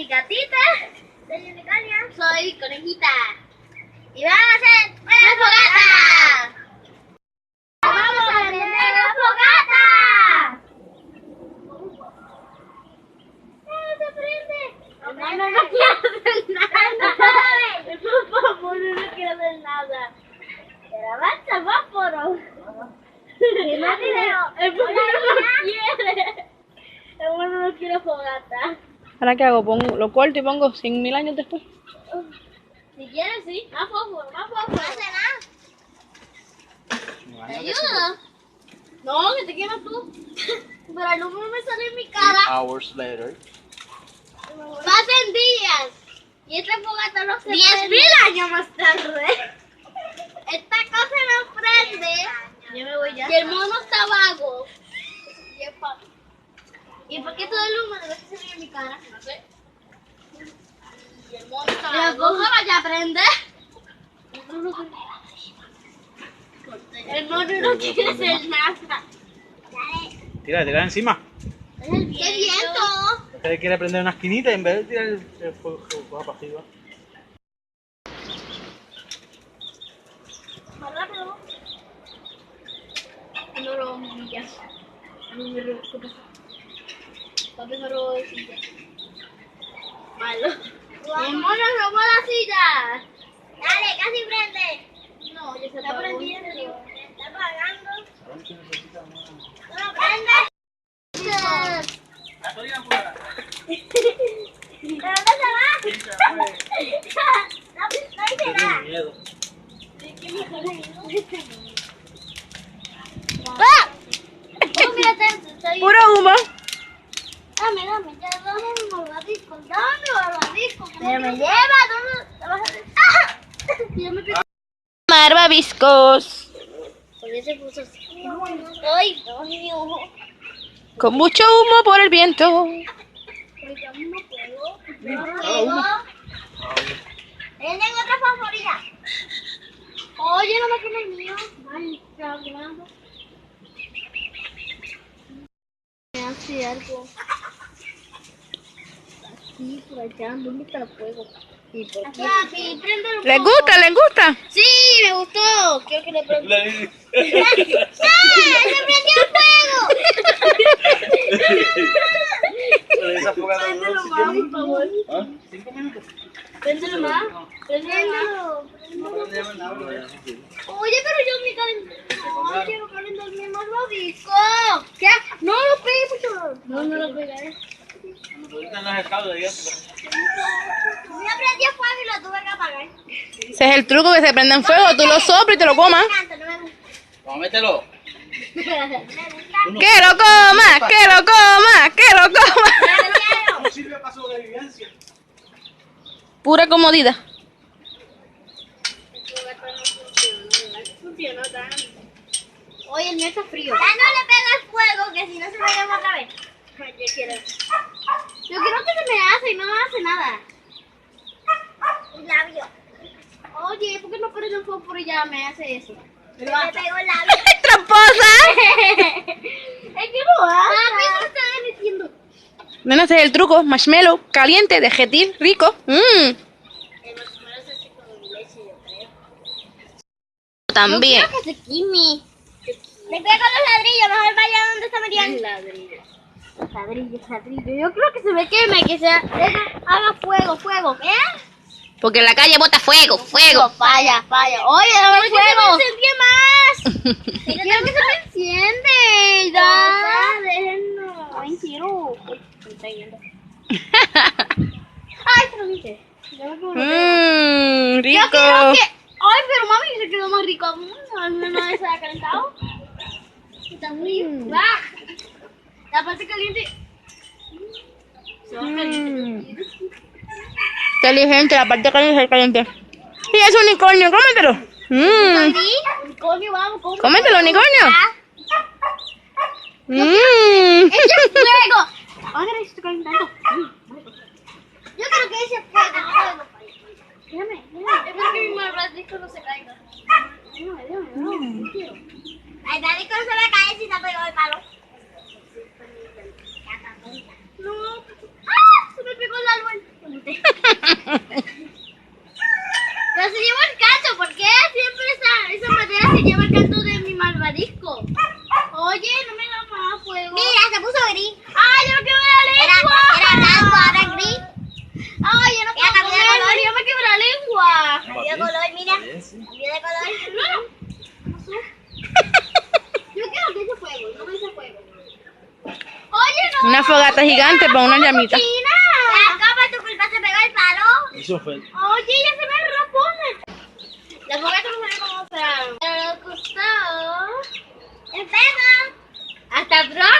soy Gatita. Soy Unicornio. Soy Conejita. Y vamos a hacer una fogata. ¡Vamos a prender la fogata! ¡No se prende! No quiero hacer nada. Por favor, no quiero hacer nada. Pero avanza, fósforo. El mono no quiere. El mono no quiere fogata. ¿Ahora qué hago? Lo corto y pongo 100.000 años después. Si quieres, sí. Más fósforo, más fósforo. No hace nada. ¿Te ayuda? No, que te quemas tú. Pero el humo me sale en mi cara. Hours later. Pasen días. Y esta fogata no se prende. 10.000 años más tarde. Esta cosa no prende. Yo me voy ya. Y el mono está vago. ¿Y por qué todo el humo debe salir en mi cara? No sé. Y el mono está vago. La fogata ya prende. El mono no quiere hacer nada. Tira encima. Es el viento. ¡Qué viento! Usted quiere prender una esquinita en vez de tirar el fuego para arriba. Más rápido. No lo humillas. No me preocupes. Papi me robó la silla. Malo. El mono robó la silla. Dale, casi prende. No, ya se está prendiendo. Está apagando. No prende. ¿Pero dónde se va? No dice nada. Miedo. ¡Ah! Oh, mírate, estoy... ¡Puro humo! Dame, ya dame mi malvadisco, Pero me lleva, ¿dónde te vas a hacer? ¡Ah! Yo me pico. Malvaviscos. Oye, se puso así. Ay, Dios mío. Con mucho humo por el viento. Oiga, no puedo. Tienen otra favorita. Oye, no me quemes el mío. Ay, está hablando. Me hace algo. Así, por allá, ¿dónde está el fuego? Y por aquí. Papi, prende el fuego. ¿Les gusta? ¿Les gusta? Sí, me gustó. Quiero que le prenda. ¡Se prendió el fuego! Esa fogata no Préndelo se más, por llama. favor. ¿Ah? 5 minutos. Préndelo más. Préndelo. Oye, pero yo me calenté. Ay, quiero calentarme más disco. ¿Qué? No lo pegué mucho. No lo pegué. Ahorita en los estados de día. Yo prendí el fuego y lo tuve que apagar. Ese es el truco, que se prenda en fuego. Tú lo soplas y te lo comas. No me gusta. Vamos, mételo. ¡Que lo comas! ¡Que lo comas! ¡Que lo comas! No sirve para sobrevivencia. Pura comodidad. Oye, el mío está frío. Ya no le pega el fuego, que si no se me llama otra vez. Yo quiero que se me hace y no me hace nada. Un labio. Oye, ¿por qué no prende el fuego por ella me hace eso? Me pegó el labio. ¡Tramposa! Es que no hace. Papi, se está derritiendo. Nena, ese es el truco. Marshmallow caliente, derretir, rico. El marshmallow se hace con leche, yo creo. También. Yo creo que se quime. Le pega los ladrillos, mejor vaya donde está Mariana. Ladrillo. Yo creo que se me queme, que se haga fuego. ¿Qué? Porque en la calle bota fuego. Falla. Oye, dame fuego. ¡Que se me enciende más! Quiero que se me enciende. Ya. Déjenlo. Ay, quiero. Me está yendo. Ay, te lo dije. Rico. Yo quiero que... Ay, pero mami, se quedó más rico. No se ha calentado. Está muy... La parte caliente... Se va caliente. Inteligente, la parte caliente es caliente. Y es unicornio, cómetelo. Unicornio, vamos, cómetelo. Cómetelo, unicornio. ¡Eche fuego! Ahora se está calentando. Yo creo que ese fuego. Déjame. Espero que mi malvadisco no se caiga. Ay, David, ¿cómo se va a caer si se ha pegado el palo? No. ¡Ah! Se me pegó el árbol. Pero se lleva el canto, ¿por qué siempre esa madera se lleva el canto de mi malvadisco? Oye, no me da más fuego. Mira, se puso gris. ¡Ay, yo no quiero ver la lengua! Era blanco, ahora es gris. ¡Ay, yo no quiero comerlo! ¡Yo me quiebro la lengua! Cambió de color, mira. Cambió de color. Yo quiero que ese fuego, no me ese fuego. Oye, no. Una fogata gigante para una llamita. ¿Cómo tu culpa se pegó el palo? Eso fue. Oye, ya se me repone. La fogata no se ve como esperaron. Pero nos gustó. ¡Espera! ¡Hasta pronto!